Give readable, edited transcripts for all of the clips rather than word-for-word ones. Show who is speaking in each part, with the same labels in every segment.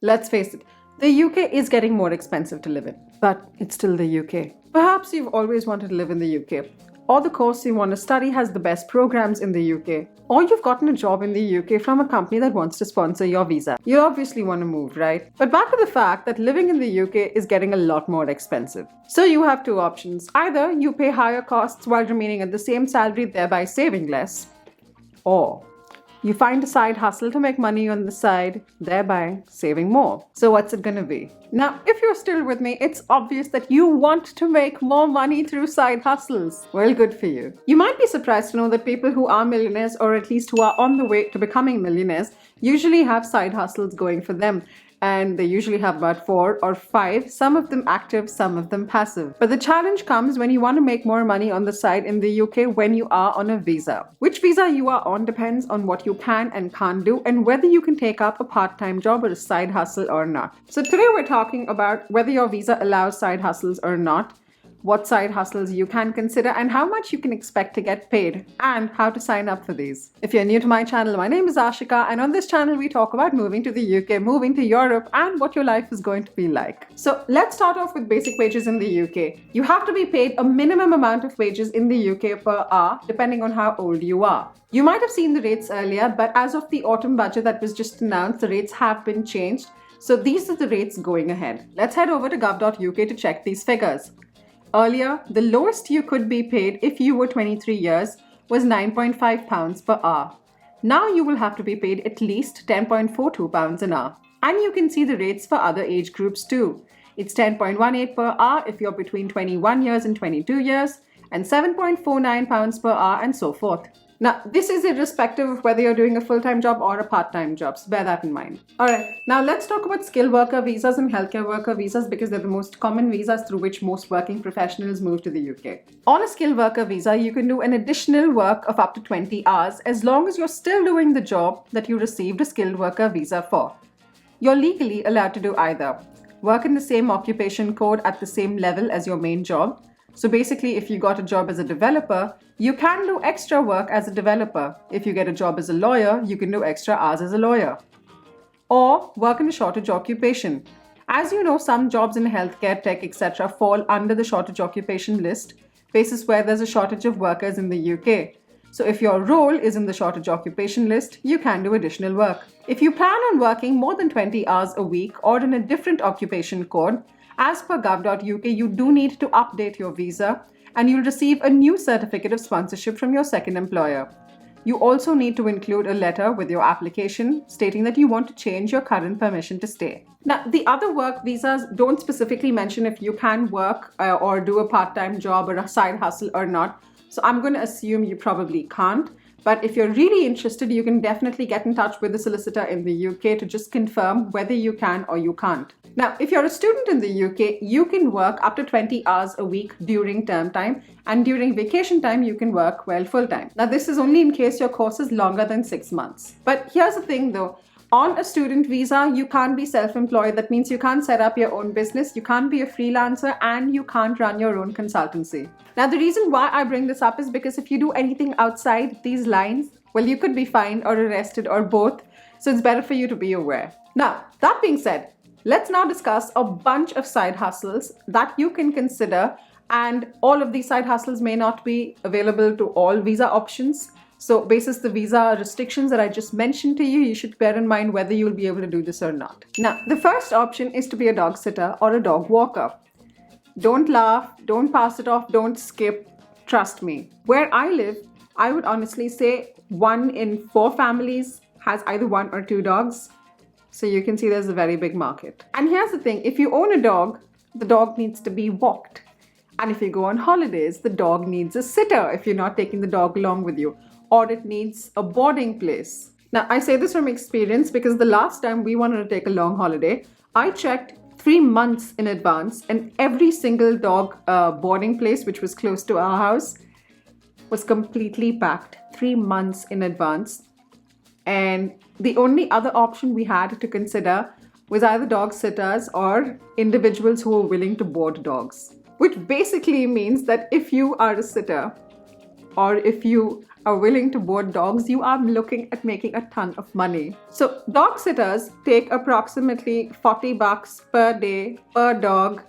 Speaker 1: Let's face it, the UK is getting more expensive to live in, but it's still the UK. Perhaps you've always wanted to live in the UK, or the course you want to study has the best programs in the UK, or you've gotten a job in the UK from a company that wants to sponsor your visa. You obviously want to move, right? But back to the fact that living in the UK is getting a lot more expensive. So you have two options. Either you pay higher costs while remaining at the same salary, thereby saving less, or you find a side hustle to make money on the side, thereby saving more. So what's it gonna be? Now, if you're still with me, it's obvious that you want to make more money through side hustles. Well, good for you. You might be surprised to know that people who are millionaires, or at least who are on the way to becoming millionaires, usually have side hustles going for them. And they usually have about 4 or 5, some of them active, some of them passive. But the challenge comes when you want to make more money on the side in the UK when you are on a visa. Which visa you are on depends on what you can and can't do and whether you can take up a part-time job or a side hustle or not. So today we're talking about whether your visa allows side hustles or not, what side hustles you can consider, and how much you can expect to get paid, and how to sign up for these. If you're new to my channel, my name is Ashika, and on this channel we talk about moving to the UK, moving to Europe, and what your life is going to be like. So let's start off with basic wages in the UK. You have to be paid a minimum amount of wages in the UK per hour, depending on how old you are. You might have seen the rates earlier, but as of the autumn budget that was just announced, the rates have been changed. So these are the rates going ahead. Let's head over to gov.uk to check these figures. Earlier, the lowest you could be paid if you were 23 years was £9.5 per hour. Now you will have to be paid at least £10.42 an hour. And you can see the rates for other age groups too. It's £10.18 per hour if you're between 21 years and 22 years, and £7.49 per hour, and so forth. Now, this is irrespective of whether you're doing a full-time job or a part-time job, so bear that in mind. Alright, now let's talk about skilled worker visas and healthcare worker visas because they're the most common visas through which most working professionals move to the UK. On a skilled worker visa, you can do an additional work of up to 20 hours as long as you're still doing the job that you received a skilled worker visa for. You're legally allowed to do either. Work in the same occupation code at the same level as your main job. So basically, if you got a job as a developer, you can do extra work as a developer. If you get a job as a lawyer, you can do extra hours as a lawyer. Or work in a shortage occupation. As you know, some jobs in healthcare, tech, etc. fall under the shortage occupation list, basis where there's a shortage of workers in the UK. So if your role is in the shortage occupation list, you can do additional work. If you plan on working more than 20 hours a week or in a different occupation code, as per gov.uk, you do need to update your visa and you'll receive a new certificate of sponsorship from your second employer. You also need to include a letter with your application stating that you want to change your current permission to stay. Now, the other work visas don't specifically mention if you can work or do a part-time job or a side hustle or not. So I'm going to assume you probably can't. But if you're really interested, you can definitely get in touch with the solicitor in the UK to just confirm whether you can or you can't. Now, if you're a student in the UK, you can work up to 20 hours a week during term time, and during vacation time, you can work, well, full time. Now, this is only in case your course is longer than 6 months. But here's the thing though, on a student visa, you can't be self-employed. That means you can't set up your own business, you can't be a freelancer, and you can't run your own consultancy. Now, the reason why I bring this up is because if you do anything outside these lines, well, you could be fined or arrested or both. So it's better for you to be aware. Now, that being said, let's now discuss a bunch of side hustles that you can consider, and all of these side hustles may not be available to all visa options. So basis the visa restrictions that I just mentioned to you, you should bear in mind whether you will be able to do this or not. Now, the first option is to be a dog sitter or a dog walker. Don't laugh, don't pass it off, don't skip, trust me. Where I live, I would honestly say 1 in 4 families has either 1 or 2 dogs. So you can see there's a very big market. And here's the thing, if you own a dog, the dog needs to be walked. And if you go on holidays, the dog needs a sitter if you're not taking the dog along with you, or it needs a boarding place. Now, I say this from experience because the last time we wanted to take a long holiday, I checked 3 months in advance, and every single dog boarding place which was close to our house was completely packed 3 months in advance. And the only other option we had to consider was either dog sitters or individuals who were willing to board dogs, which basically means that if you are a sitter or if you are willing to board dogs, you are looking at making a ton of money. So dog sitters take approximately $40 per day per dog.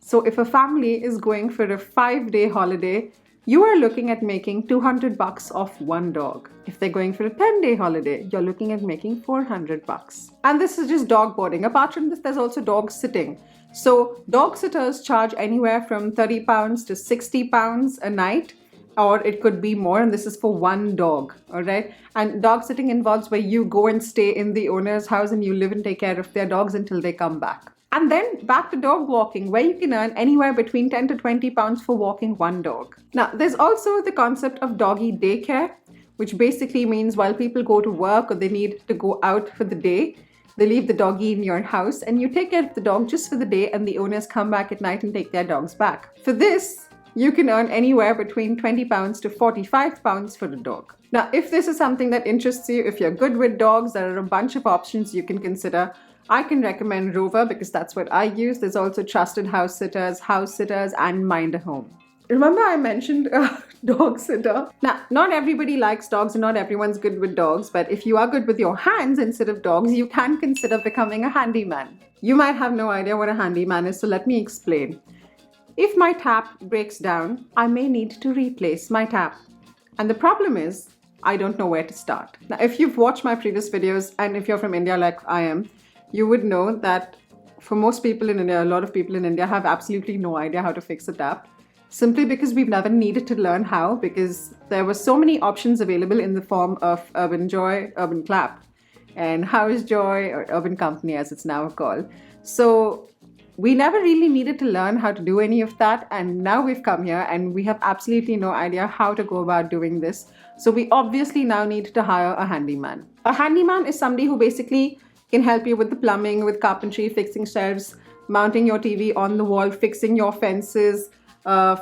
Speaker 1: So if a family is going for a 5-day holiday, you are looking at making $200 off one dog. If they're going for a 10-day holiday, you're looking at making $400. And this is just dog boarding. Apart from this, there's also dog sitting. So dog sitters charge anywhere from £30 to £60 a night, or it could be more, and this is for one dog, all right? And dog sitting involves where you go and stay in the owner's house and you live and take care of their dogs until they come back. And then back to dog walking, where you can earn anywhere between 10 to 20 pounds for walking one dog. Now, there's also the concept of doggy daycare, which basically means while people go to work or they need to go out for the day, they leave the doggy in your house and you take care of the dog just for the day, and the owners come back at night and take their dogs back. For this, you can earn anywhere between £20 to £45 for a dog. Now, if this is something that interests you, if you're good with dogs, there are a bunch of options you can consider. I can recommend Rover because that's what I use. There's also Trusted House Sitters, and Mind a Home. Remember I mentioned a dog sitter? Now, not everybody likes dogs and not everyone's good with dogs, but if you are good with your hands instead of dogs, you can consider becoming a handyman. You might have no idea what a handyman is, so let me explain. If my tap breaks down, I may need to replace my tap. And the problem is, I don't know where to start. Now, if you've watched my previous videos and if you're from India like I am, you would know that for most people in India, a lot of people in India have absolutely no idea how to fix a tap, simply because we've never needed to learn how, because there were so many options available in the form of Urban Joy, Urban Clap, and House Joy, or Urban Company as it's now called. So we never really needed to learn how to do any of that, and now we've come here and we have absolutely no idea how to go about doing this. So we obviously now need to hire a handyman. A handyman is somebody who basically can help you with the plumbing, with carpentry, fixing shelves, mounting your TV on the wall, fixing your fences,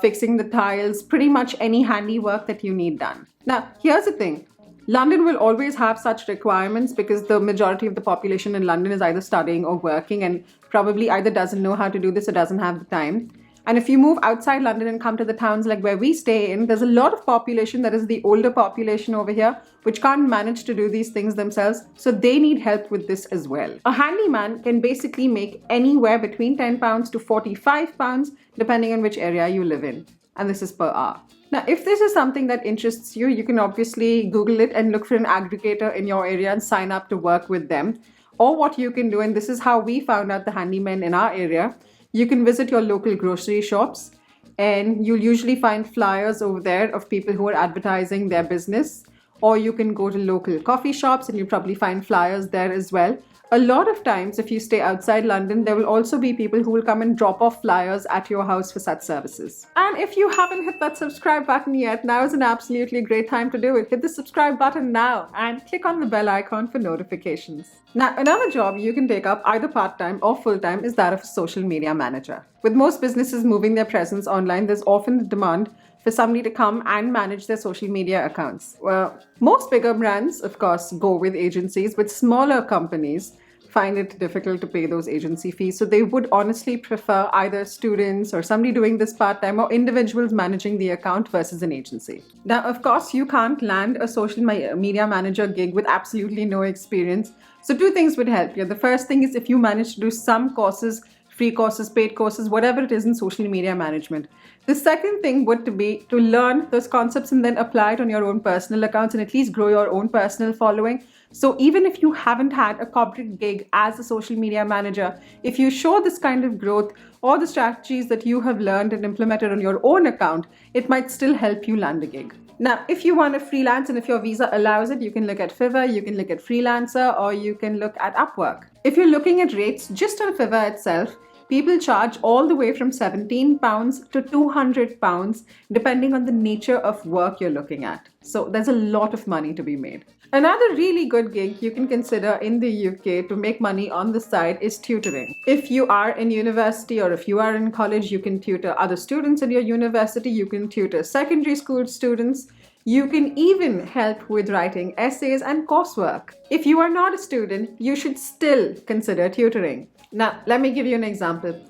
Speaker 1: fixing the tiles, pretty much any handy work that you need done. Now, here's the thing. London will always have such requirements because the majority of the population in London is either studying or working and probably either doesn't know how to do this or doesn't have the time. And if you move outside London and come to the towns like where we stay in, there's a lot of population that is the older population over here, which can't manage to do these things themselves. So they need help with this as well. A handyman can basically make anywhere between £10 to £45, depending on which area you live in. And this is per hour. Now, if this is something that interests you, you can obviously Google it and look for an aggregator in your area and sign up to work with them. Or what you can do, and this is how we found out the handymen in our area, you can visit your local grocery shops and you'll usually find flyers over there of people who are advertising their business. Or you can go to local coffee shops and you'll probably find flyers there as well. A lot of times, if you stay outside London, there will also be people who will come and drop off flyers at your house for such services. And if you haven't hit that subscribe button yet, now is an absolutely great time to do it. Hit the subscribe button now and click on the bell icon for notifications. Now, another job you can take up either part-time or full-time is that of a social media manager. With most businesses moving their presence online, there's often the demand for somebody to come and manage their social media accounts. Well, most bigger brands, of course, go with agencies, but smaller companies find it difficult to pay those agency fees. So they would honestly prefer either students or somebody doing this part-time or individuals managing the account versus an agency. Now, of course, you can't land a social media manager gig with absolutely no experience. So two things would help you. The first thing is if you manage to do some courses, free courses, paid courses, whatever it is in social media management. The second thing would be to learn those concepts and then apply it on your own personal accounts and at least grow your own personal following. So even if you haven't had a corporate gig as a social media manager, if you show this kind of growth or the strategies that you have learned and implemented on your own account, it might still help you land a gig. Now, if you want to freelance and if your visa allows it, you can look at Fiverr, you can look at Freelancer, or you can look at Upwork. If you're looking at rates just on Fiverr itself, people charge all the way from £17 to £200 depending on the nature of work you're looking at. So there's a lot of money to be made. Another really good gig you can consider in the UK to make money on the side is tutoring. If you are in university or if you are in college, you can tutor other students in your university, you can tutor secondary school students, you can even help with writing essays and coursework. If you are not a student, you should still consider tutoring. Now, let me give you an example.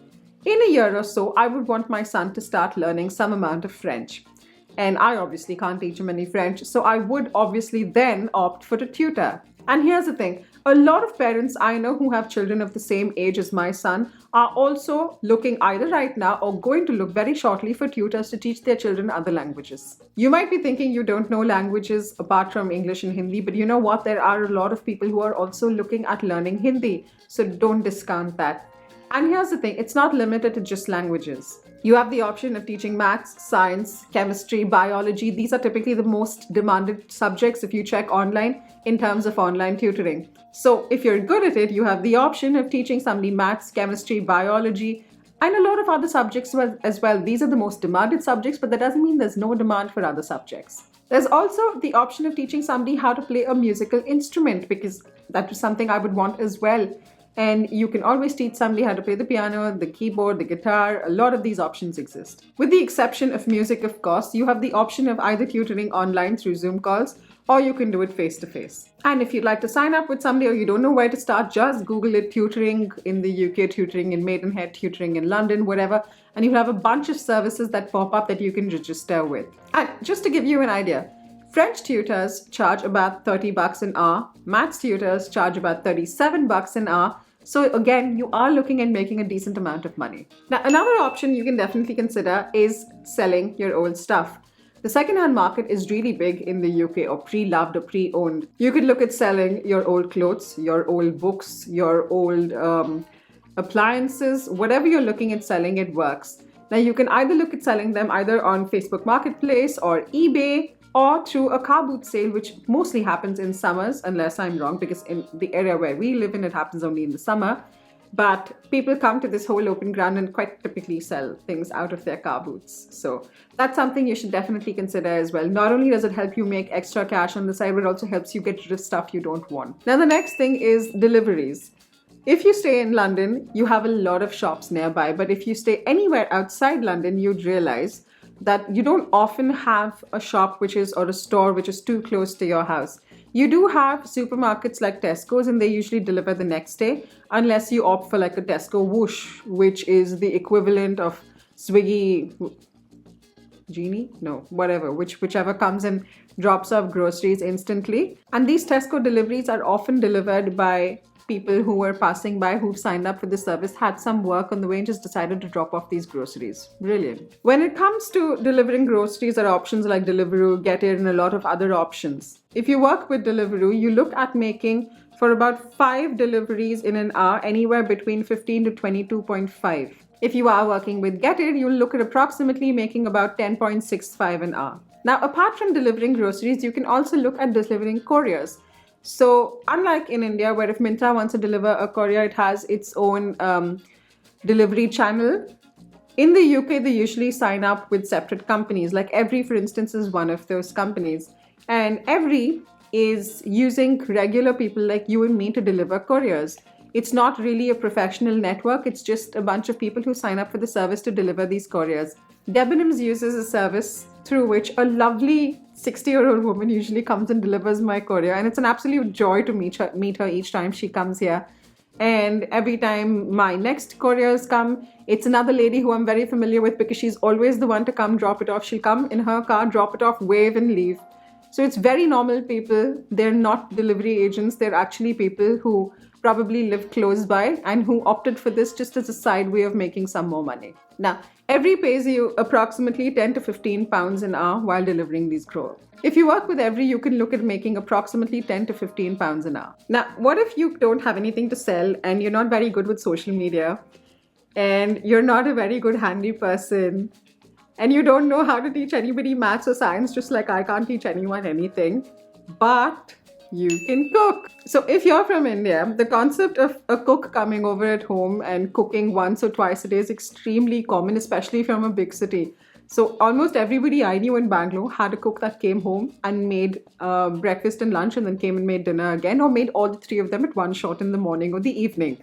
Speaker 1: In a year or so, I would want my son to start learning some amount of French. And I obviously can't teach him any French, so I would obviously then opt for a tutor. And here's the thing, a lot of parents I know who have children of the same age as my son are also looking either right now or going to look very shortly for tutors to teach their children other languages. You might be thinking you don't know languages apart from English and Hindi, but you know what? There are a lot of people who are also looking at learning Hindi, so don't discount that. And here's the thing, it's not limited to just languages. You have the option of teaching maths, science, chemistry, biology. These are typically the most demanded subjects if you check online in terms of online tutoring. So if you're good at it, you have the option of teaching somebody maths, chemistry, biology, and a lot of other subjects as well. These are the most demanded subjects, but that doesn't mean there's no demand for other subjects. There's also the option of teaching somebody how to play a musical instrument, because that was something I would want as well. And you can always teach somebody how to play the piano, the keyboard, the guitar. A lot of these options exist. With the exception of music, of course, you have the option of either tutoring online through Zoom calls, or you can do it face-to-face. And if you'd like to sign up with somebody or you don't know where to start, just Google it, tutoring in the UK, tutoring in Maidenhead, tutoring in London, whatever. And you'll have a bunch of services that pop up that you can register with. And just to give you an idea, French tutors charge about $30 an hour. Maths tutors charge about $37 an hour. So again, you are looking at making a decent amount of money. Now, another option you can definitely consider is selling your old stuff. The second-hand market is really big in the UK, or pre-loved or pre-owned. You could look at selling your old clothes, your old books, your old appliances, whatever you're looking at selling, it works. Now, you can either look at selling them either on Facebook Marketplace or eBay, or through a car boot sale, which mostly happens in summers, unless I'm wrong, because in the area where we live in, it happens only in the summer. But people come to this whole open ground and quite typically sell things out of their car boots. So that's something you should definitely consider as well. Not only does it help you make extra cash on the side, but it also helps you get rid of stuff you don't want. Now, the next thing is deliveries. If you stay in London, you have a lot of shops nearby. But if you stay anywhere outside London, you'd realize that you don't often have a shop or a store which is too close to your house. You do have supermarkets like Tesco's, and they usually deliver the next day, unless you opt for like a Tesco Whoosh, which is the equivalent of Swiggy Genie? No, whatever, whichever comes and drops off groceries instantly. And these Tesco deliveries are often delivered by people who were passing by, who've signed up for the service, had some work on the way and just decided to drop off these groceries. Brilliant. When it comes to delivering groceries, there are options like Deliveroo, Get It, and a lot of other options. If you work with Deliveroo, you look at making, for about 5 deliveries in an hour, anywhere between 15 to 22.5. If you are working with Get It, you'll look at approximately making about 10.65 an hour. Now, apart from delivering groceries, you can also look at delivering couriers. So unlike in India, where if Myntra wants to deliver a courier, it has its own delivery channel. In the UK, they usually sign up with separate companies. Like Every, for instance, is one of those companies. And Every is using regular people like you and me to deliver couriers. It's not really a professional network. It's just a bunch of people who sign up for the service to deliver these couriers. Debenhams uses a service through which a lovely 60-year-old woman usually comes and delivers my courier. And it's an absolute joy to meet her each time she comes here. And every time my next couriers come, it's another lady who I'm very familiar with because she's always the one to come drop it off. She'll come in her car, drop it off, wave and leave. So it's very normal people. They're not delivery agents. They're actually people who probably live close by and who opted for this just as a side way of making some more money. Now, Every pays you approximately 10 to 15 pounds an hour while delivering these groceries. If you work with Every, you can look at making approximately 10 to 15 pounds an hour. Now, what if you don't have anything to sell and you're not very good with social media and you're not a very good handy person and you don't know how to teach anybody maths or science, just like I can't teach anyone anything, but you can cook. So if you're from India, the concept of a cook coming over at home and cooking once or twice a day is extremely common, especially from a big city. So almost everybody I knew in Bangalore had a cook that came home and made breakfast and lunch and then came and made dinner again, or made all the 3 of them at one shot in the morning or the evening.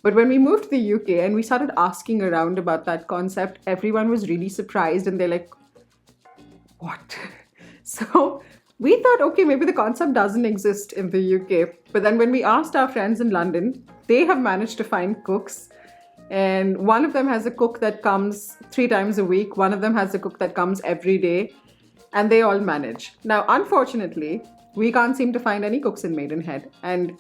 Speaker 1: But when we moved to the UK and we started asking around about that concept, everyone was really surprised and they're like, what? So we thought, okay, maybe the concept doesn't exist in the UK. But then when we asked our friends in London, they have managed to find cooks. And one of them has a cook that comes 3 times a week. One of them has a cook that comes every day. and they all manage. Now, unfortunately, we can't seem to find any cooks in Maidenhead, and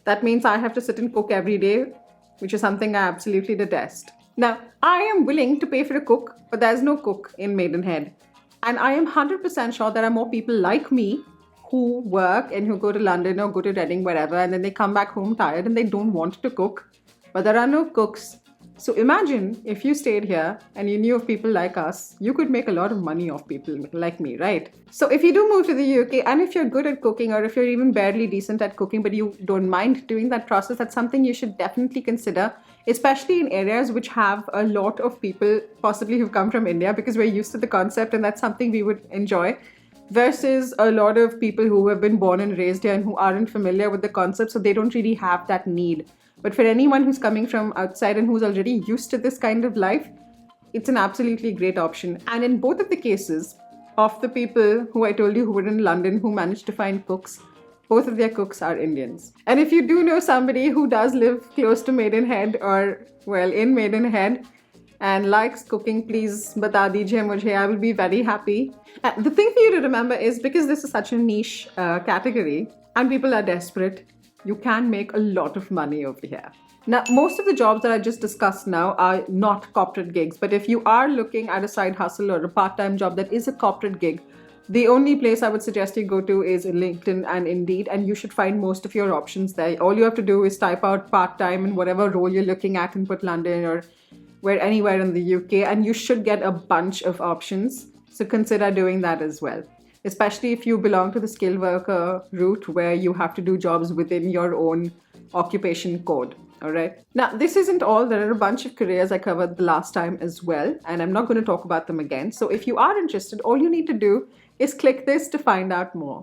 Speaker 1: that means I have to sit and cook every day, which is something I absolutely detest. Now, I am willing to pay for a cook, but there's no cook in Maidenhead. And I am 100% sure there are more people like me who work and who go to London or go to Reading, wherever, and then they come back home tired and they don't want to cook. But there are no cooks. So imagine if you stayed here and you knew of people like us, you could make a lot of money off people like me, right? So if you do move to the UK and if you're good at cooking or if you're even barely decent at cooking but you don't mind doing that process, that's something you should definitely consider, especially in areas which have a lot of people possibly who've come from India, because we're used to the concept and that's something we would enjoy, versus a lot of people who have been born and raised here and who aren't familiar with the concept, so they don't really have that need. But for anyone who's coming from outside and who's already used to this kind of life, it's an absolutely great option. And in both of the cases, of the people who I told you who were in London who managed to find cooks, both of their cooks are Indians. And if you do know somebody who does live close to Maidenhead or, well, in Maidenhead and likes cooking, please bata dijiye mujhe. I will be very happy. The thing for you to remember is, because this is such a niche category and people are desperate, you can make a lot of money over here. Now, most of the jobs that I just discussed now are not corporate gigs, but if you are looking at a side hustle or a part-time job that is a corporate gig, the only place I would suggest you go to is LinkedIn and Indeed, and you should find most of your options there. All you have to do is type out part-time in whatever role you're looking at and put London or anywhere in the UK, and you should get a bunch of options. So consider doing that as well, especially if you belong to the skilled worker route where you have to do jobs within your own occupation code. All right. Now, this isn't all. There are a bunch of careers I covered the last time as well, and I'm not going to talk about them again. So if you are interested, all you need to do is click this to find out more.